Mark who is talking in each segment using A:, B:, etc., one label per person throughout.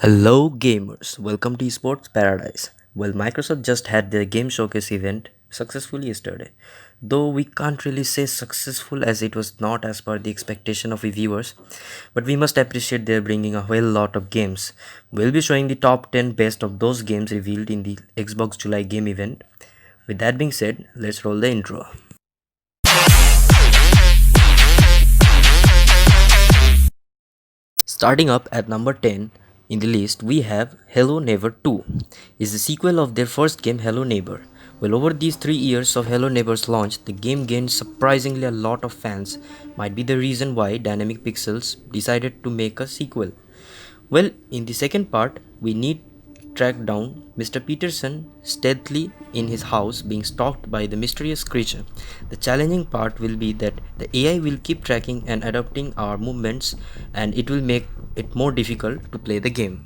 A: Hello gamers, welcome to Esports Paradise. Well, Microsoft just had their game showcase event successfully yesterday. Though we can't really say successful as it was not as per the expectation of reviewers, but we must appreciate they're bringing a whole lot of games. We'll be showing the top 10 best of those games revealed in the Xbox July game event. With that being said, let's roll the intro. Starting up at number 10 in the list, we have Hello Neighbor 2. It's the sequel of their first game Hello Neighbor. Well, over these 3 years of Hello Neighbor's launch, the game gained surprisingly a lot of fans. Might be the reason why Dynamic Pixels decided to make a sequel. Well, in the second part, we need track down Mr. Peterson stealthily in his house being stalked by the mysterious creature. The challenging part will be that the AI will keep tracking and adapting our movements and it will make it more difficult to play the game.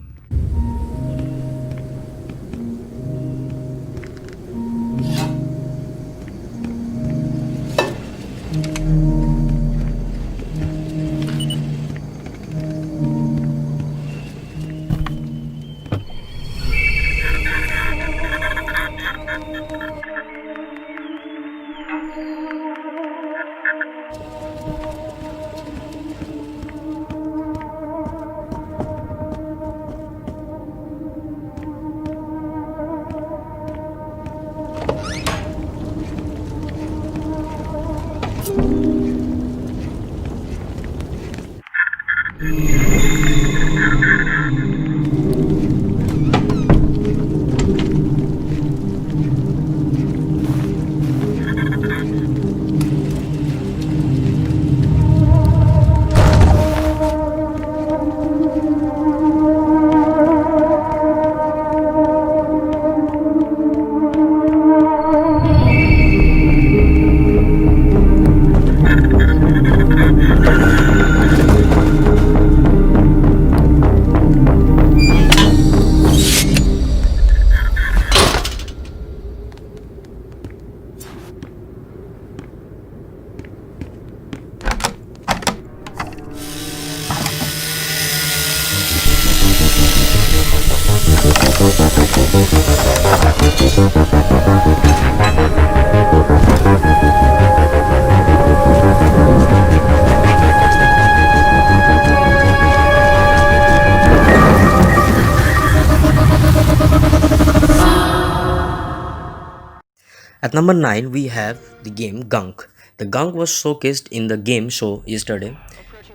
A: At number 9, we have the game Gunk. The Gunk was showcased in the game show yesterday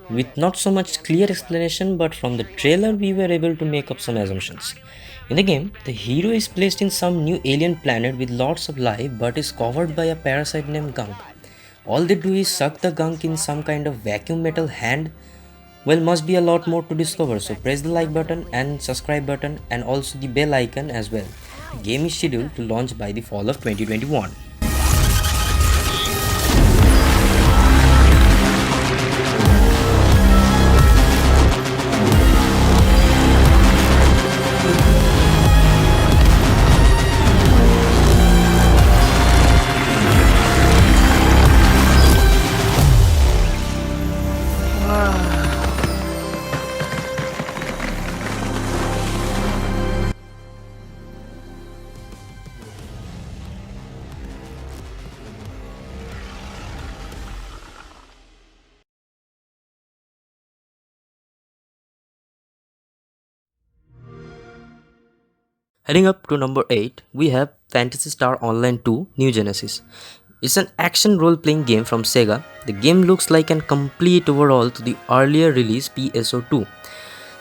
A: with not so much clear explanation, but from the trailer, we were able to make up some assumptions. In the game, the hero is placed in some new alien planet with lots of life but is covered by a parasite named Gunk. All they do is suck the gunk in some kind of vacuum metal hand. Well, must be a lot more to discover, so press the like button and subscribe button and also the bell icon as well. The game is scheduled to launch by the fall of 2021. Heading up to number 8, we have Fantasy Star Online 2 New Genesis. It's an action role playing game from Sega. The game looks like an complete overhaul to the earlier release PSO2.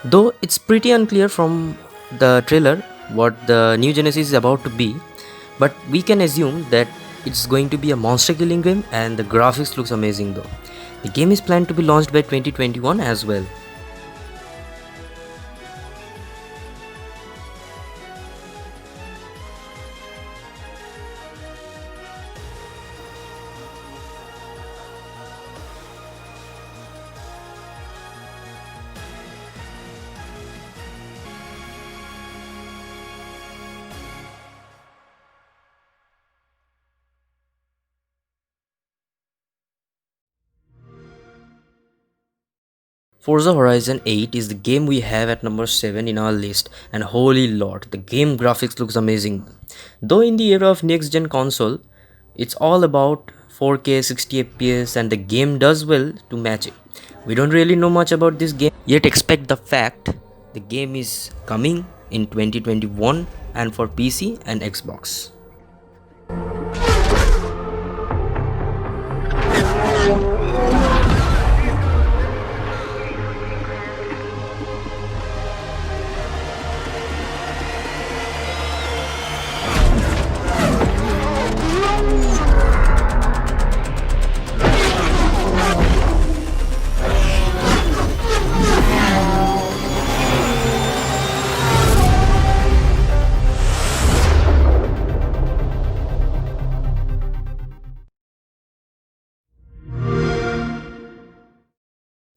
A: Though it's pretty unclear from the trailer what the New Genesis is about to be, but we can assume that it's going to be a monster killing game and the graphics looks amazing though. The game is planned to be launched by 2021 as well. Forza Horizon 8 is the game we have at number 7 in our list, and holy lord, the game graphics looks amazing. Though in the era of next gen console, it's all about 4K 60 FPS and the game does well to match it. We don't really know much about this game, yet expect the fact the game is coming in 2021 and for PC and Xbox.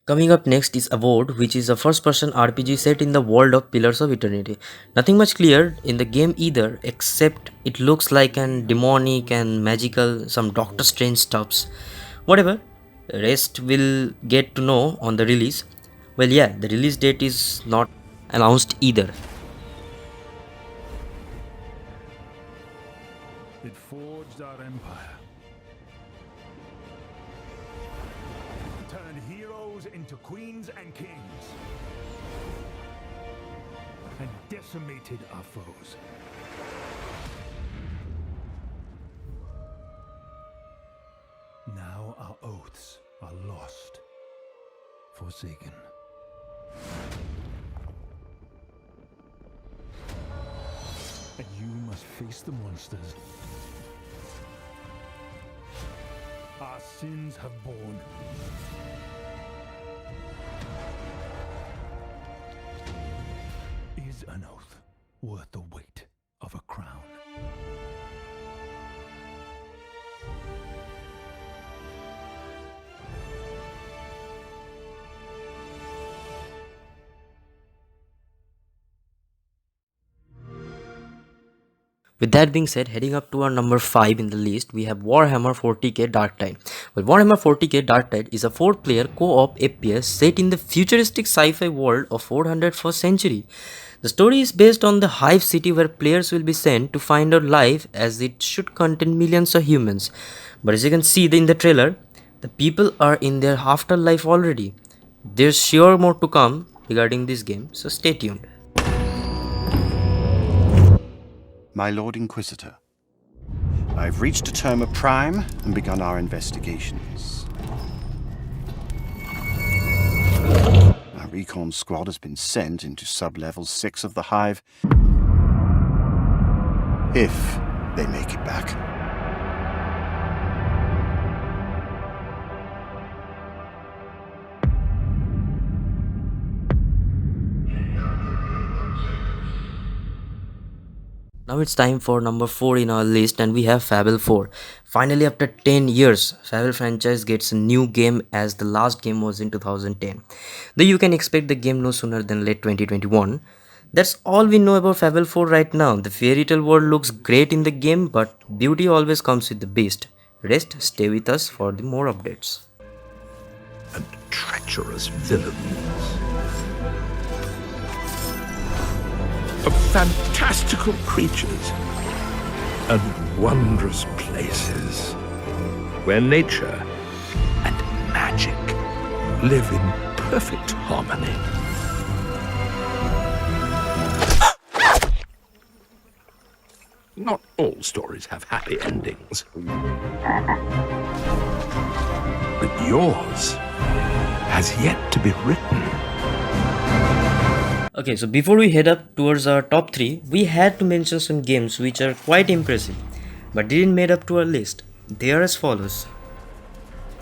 A: Coming up next is Award, which is a first-person RPG set in the world of Pillars of Eternity. Nothing much clear in the game either, except it looks like an demonic and magical, some Doctor Strange stuffs. Whatever, rest will get to know on the release. Well, yeah, the release date is not announced either.
B: It forged our empire, turned heroes into queens and kings, and decimated our foes. Now our oaths are lost, forsaken. And you must face the monsters our sins have borne. Is an oath worth the weight of a crown?
A: With that being said, heading up to our number 5 in the list, we have Warhammer 40k Dark Tide. Well, Warhammer 40k Dark Tide is a 4-player co-op FPS set in the futuristic sci-fi world of 401st century. The story is based on the Hive City, where players will be sent to find out life, as it should contain millions of humans. But as you can see in the trailer, the people are in their afterlife already. There's sure more to come regarding this game, so stay tuned.
C: My Lord Inquisitor, I've reached a term of prime and begun our investigations. Our recon squad has been sent into sub-level 6 of the Hive, if they make it back.
A: Now it's time for number 4 in our list, and we have Fable 4. Finally, after 10 years, Fable franchise gets a new game, as the last game was in 2010. Though you can expect the game no sooner than late 2021. That's all we know about Fable 4 right now. The fairy tale world looks great in the game, but beauty always comes with the beast. Rest, stay with us for the more updates.
D: And treacherous villains, of fantastical creatures and wondrous places where nature and magic live in perfect harmony. Not all stories have happy endings, but yours has yet to be written.
A: Okay, so before we head up towards our top 3, we had to mention some games which are quite impressive but didn't made up to our list. They are as follows.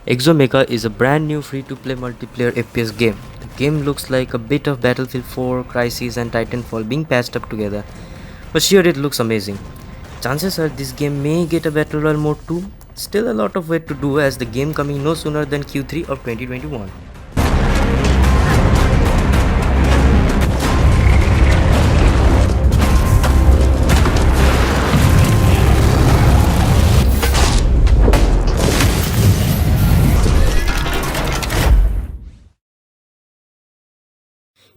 A: Exomecha is a brand new free-to-play multiplayer FPS game. The game looks like a bit of Battlefield 4, Crysis and Titanfall being patched up together, but sure, it looks amazing. Chances are this game may get a Battle Royale mode too. Still a lot of work to do, as the game coming no sooner than Q3 of 2021.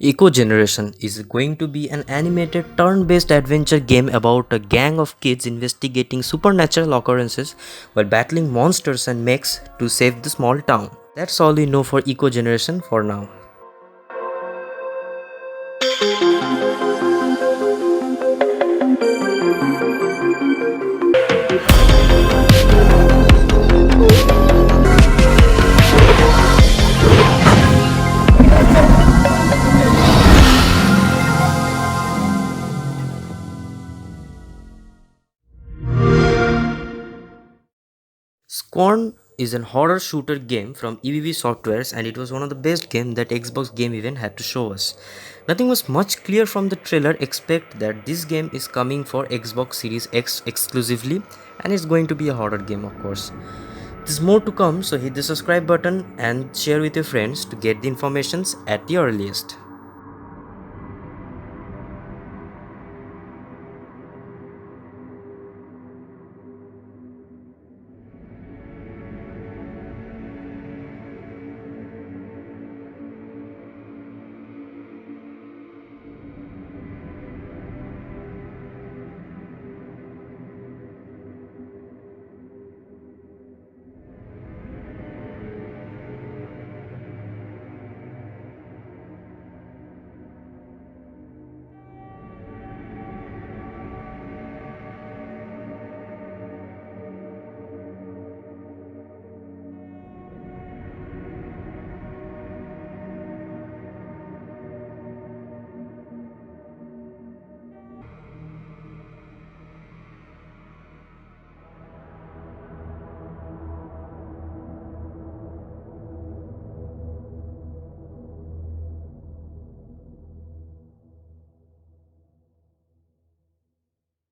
A: Eco Generation is going to be an animated turn-based adventure game about a gang of kids investigating supernatural occurrences while battling monsters and mechs to save the small town. That's all we know for Eco Generation for now. Scorn is an horror shooter game from EVV Softwares, and it was one of the best games that Xbox Game Event had to show us. Nothing was much clear from the trailer except that this game is coming for Xbox Series X exclusively, and it's going to be a horror game, of course. There's more to come, so hit the subscribe button and share with your friends to get the informations at the earliest.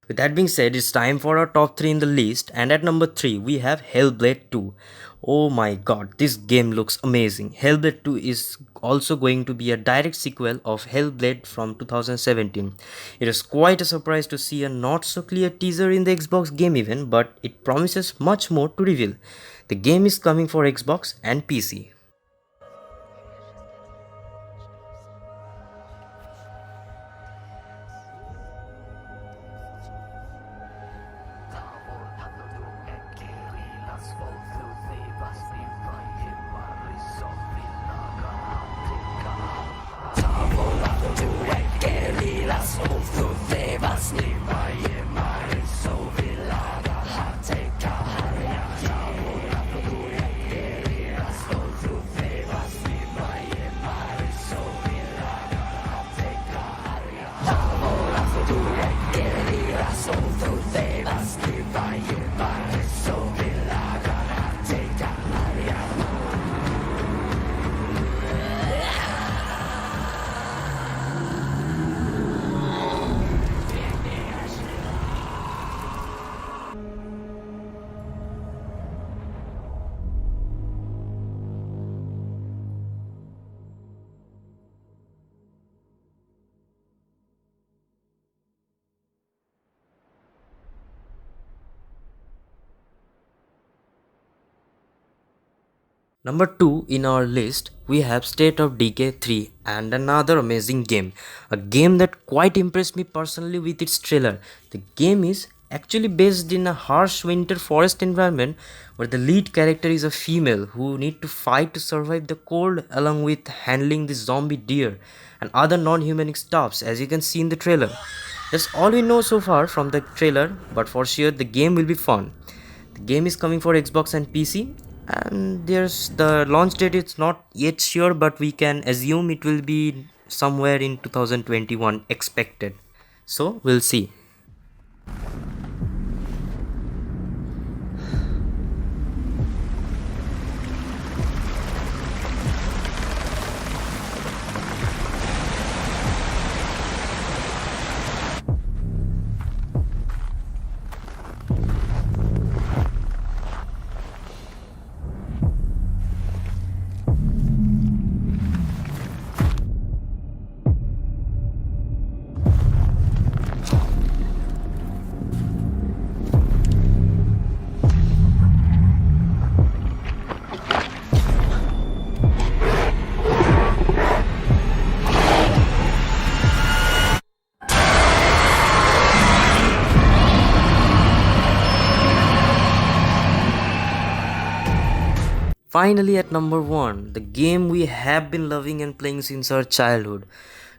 A: With that being said, it's time for our top 3 in the list, and at number 3 we have Hellblade 2. Oh my god, this game looks amazing. Hellblade 2 is also going to be a direct sequel of Hellblade from 2017. It is quite a surprise to see a not so clear teaser in the Xbox Game Event, but it promises much more to reveal. The game is coming for Xbox and PC. Number 2 in our list, we have State of Decay 3, and another amazing game. A game that quite impressed me personally with its trailer. The game is actually based in a harsh winter forest environment where the lead character is a female who need to fight to survive the cold along with handling the zombie deer and other non-human stuffs, as you can see in the trailer. That's all we know so far from the trailer, but for sure the game will be fun. The game is coming for Xbox and PC, and there's the launch date, it's not yet sure, but we can assume it will be somewhere in 2021 expected. So we'll see. finally at number 1, the game we have been loving and playing since our childhood.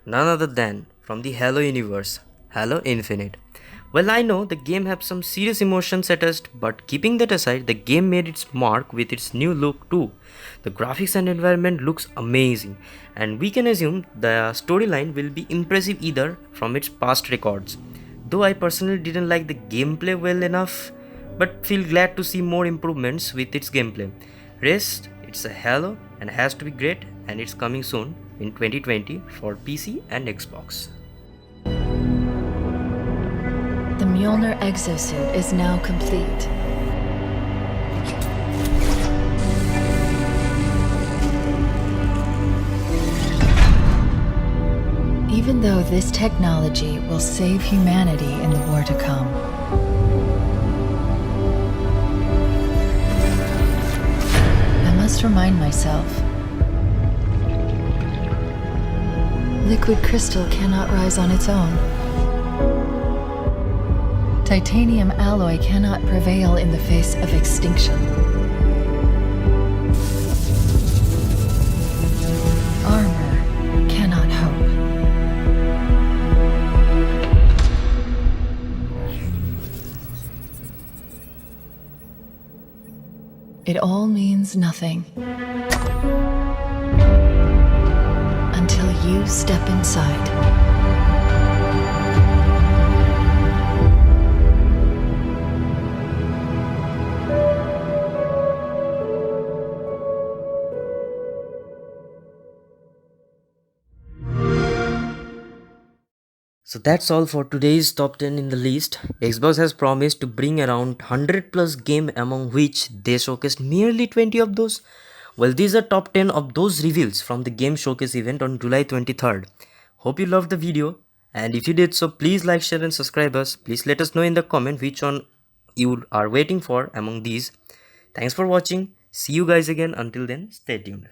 A: None other than from the Halo universe, Halo Infinite. Well, I know the game had some serious emotions attached, but keeping that aside, the game made its mark with its new look too. The graphics and environment looks amazing, and we can assume the storyline will be impressive either from its past records. Though I personally didn't like the gameplay well enough, but feel glad to see more improvements with its gameplay. Rest, it's a Halo and has to be great, and it's coming soon in 2020 for PC and Xbox.
E: The Mjolnir exosuit is now complete. Even though this technology will save humanity in the war to come, I must remind myself, liquid crystal cannot rise on its own. Titanium alloy cannot prevail in the face of extinction. Armor cannot hope. It all means nothing until you step inside.
A: So that's all for today's top 10 in the list. Xbox has promised to bring around 100 plus game, among which they showcased merely 20 of those. Well, these are top 10 of those reveals from the game showcase event on July 23rd. Hope you loved the video, and if you did so, please like, share and subscribe us. Please let us know in the comment which one you are waiting for among these. Thanks for watching. See you guys again. Until then, stay tuned.